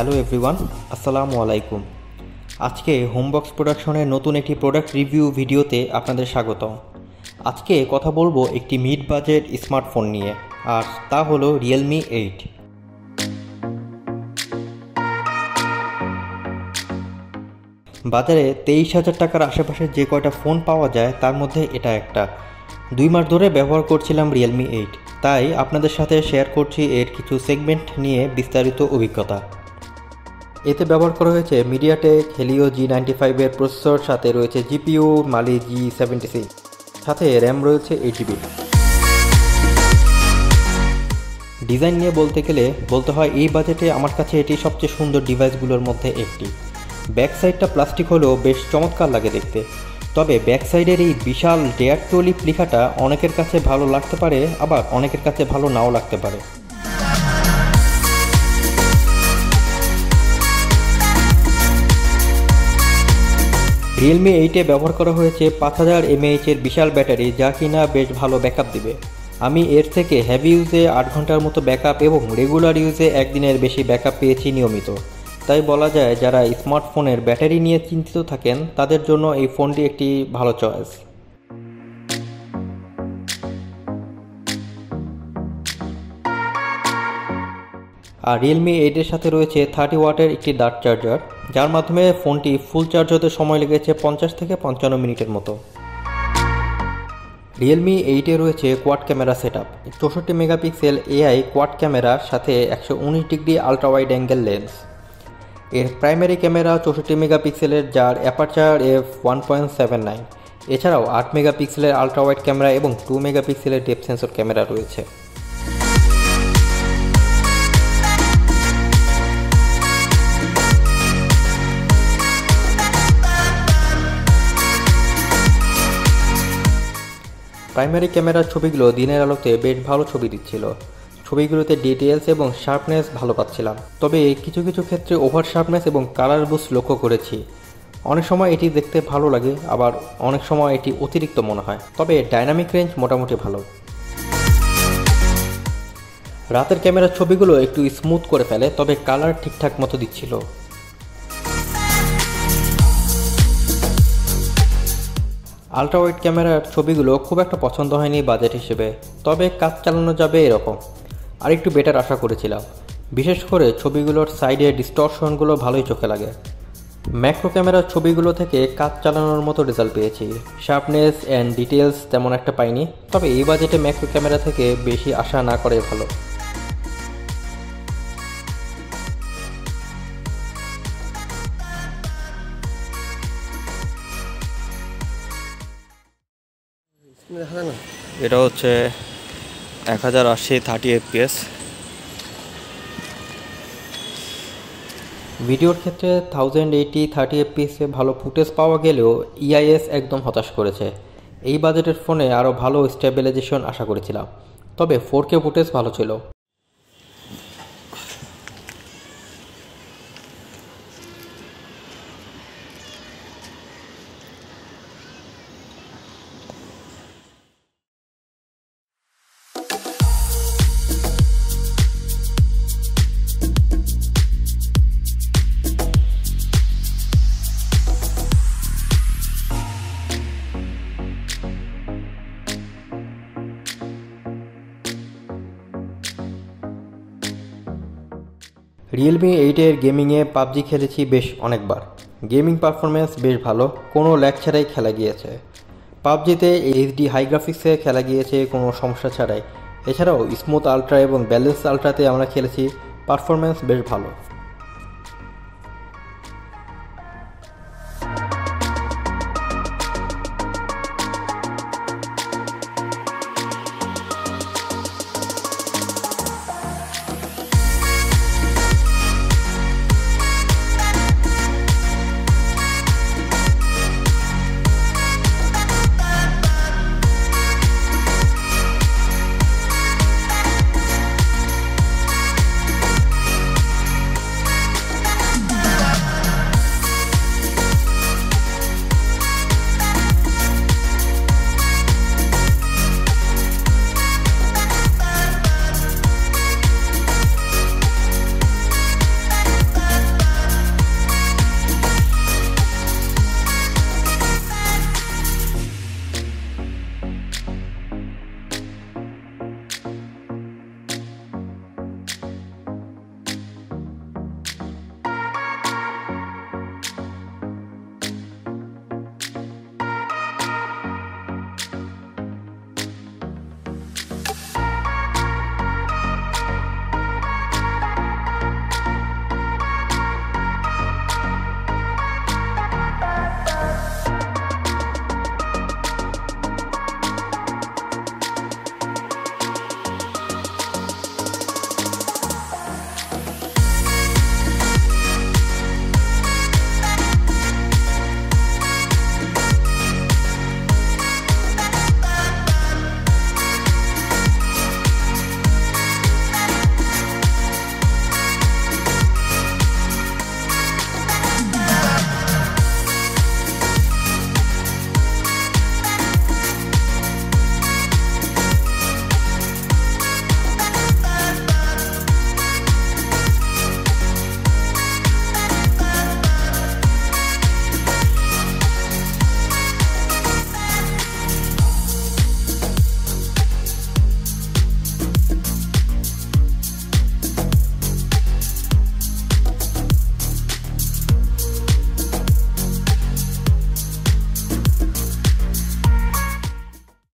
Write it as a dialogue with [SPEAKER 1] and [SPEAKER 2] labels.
[SPEAKER 1] Hello everyone, আসসালামু আলাইকুম। আজকে হোমবক্স প্রোডাকশনের নতুন একটি প্রোডাক্ট রিভিউ ভিডিওতে আপনাদের স্বাগতম। আজকে কথা বলবো একটি মিড বাজেট স্মার্টফোন নিয়ে, আর তা হলো রিয়েলমি 8। বাজারে 23,000 টাকার আশেপাশে যে কয়টা ফোন পাওয়া যায় তার মধ্যে এটা একটা। 2 মাস ধরে ব্যবহার করছিলাম রিয়েলমি 8, তাই আপনাদের সাথে শেয়ার করছি এর কিছু সেগমেন্ট নিয়ে বিস্তারিত অভিজ্ঞতা। এতে ব্যবহার করা হয়েছে মিডিয়াটেক হেলিও G95 এর প্রসেসর, সাথে রয়েছে জিপিইউ মালি G76, সাথে র্যাম রয়েছে 8GB। ডিজাইন নিয়ে বলতে হয় এই বাজেটে আমার কাছে এটি সবচেয়ে সুন্দর ডিভাইসগুলোর মধ্যে একটি। ব্যাক সাইডটা প্লাস্টিক হলেও বেশ চমৎকার লাগে দেখতে, তবে ব্যাক সাইডের এই বিশাল ডেয়ার টু লিভ লেখাটা অনেকের কাছে ভালো লাগতে পারে, আবার অনেকের কাছে ভালো নাও লাগতে পারে। রিয়েলমি 8-এ ব্যবহার করা হয়েছে 5000 mAh এর বিশাল ব্যাটারি, যা কিনা বেশ ভালো ব্যাকআপ দিবে। আমি এর থেকে হেভি ইউজে 8 ঘন্টার মতো ব্যাকআপ এবং রেগুলার ইউজে একদিনের বেশি ব্যাকআপ পেয়েছি নিয়মিত। তাই বলা যায় যারা স্মার্টফোনের ব্যাটারি নিয়ে চিন্তিত থাকেন তাদের জন্য এই ফোনটি একটি ভালো চয়েস। আর রিয়েলমি 8-এর সাথে রয়েছে 30 ওয়াটের একটি ডার্ট চার্জার, যার মাধ্যমে ফোনটি ফুল চার্জ হতে সময় লেগেছে 50 থেকে 55 মিনিটের মতো। রিয়েলমি 8-এ রয়েছে quad camera setup, 64 megapixel AI quad ক্যামেরার সাথে 119 degree ultra wide angle lens. এর প্রাইমারি ক্যামেরা 64 মেগাপিক্সেলের, যার অ্যাপারচার f1.79। এছাড়াও 8 মেগাপিক্সেলের আলট্রা ওয়াইড ক্যামেরা এবং 2 মেগাপিক্সেলের ডেপথ সেন্সর ক্যামেরা রয়েছে। প্রাইমারি ক্যামেরার ছবিগুলো দিনের আলোতে বেশ ভালো ছবি দিচ্ছিল। ছবিগুলোতে ডিটেলস এবং শার্পনেস ভালো পাচ্ছিলাম, তবে কিছু কিছু ক্ষেত্রে ওভার শার্পনেস এবং কালার বুস্ট লক্ষ্য করেছি। অনেক সময় এটি দেখতে ভালো লাগে, আবার অনেক সময় এটি অতিরিক্ত মনে হয়, তবে ডাইনামিক রেঞ্জ মোটামুটি ভালো। রাতের ক্যামেরার ছবিগুলো একটু স্মুথ করে ফেলে, তবে কালার ঠিকঠাক মতো দিচ্ছিল। আলট্রা ওয়াইড ক্যামেরার ছবিগুলো খুব একটা পছন্দ হয়নি বাজেট হিসেবে, তবে কাজ চালানো যাবে এরকম। আর একটু বেটার আশা করেছিলাম, বিশেষ করে ছবিগুলোর সাইডে ডিস্টরশনগুলো ভালোই চোখে লাগে। ম্যাক্রো ক্যামেরার ছবিগুলো থেকে কাজ চালানোর মতো রেজাল্ট পেয়েছি, শার্পনেস অ্যান্ড ডিটেলস তেমন একটা পাইনি, তবে এই বাজেটে ম্যাক্রো ক্যামেরা থেকে বেশি আশা না করাই ভালো। এটা হচ্ছে 1080 30 fps। ভিডিওর ক্ষেত্রে 1080 30 fps এ ভালো ফুটেজ পাওয়া গেলেও EIS একদম হতাশ করেছে। এই বাজেটের ফোনে আরও ভালো স্টেবিলাইজেশন আশা করেছিলাম, তবে 4K ফুটেজ ভালো ছিল। রিয়েলমি 8-এর গেমিংয়ে পাবজি খেলেছি বেশ অনেকবার। গেমিং পারফরমেন্স বেশ ভালো, কোনো ল্যাগ ছাড়াই খেলা গিয়েছে। পাবজিতে HD হাই গ্রাফিক্সে খেলা গিয়েছে কোনো সমস্যা ছাড়াই। এছাড়াও স্মুথ আলট্রা এবং ব্যালেন্স আলট্রাতে আমরা খেলেছি, পারফরমেন্স বেশ ভালো।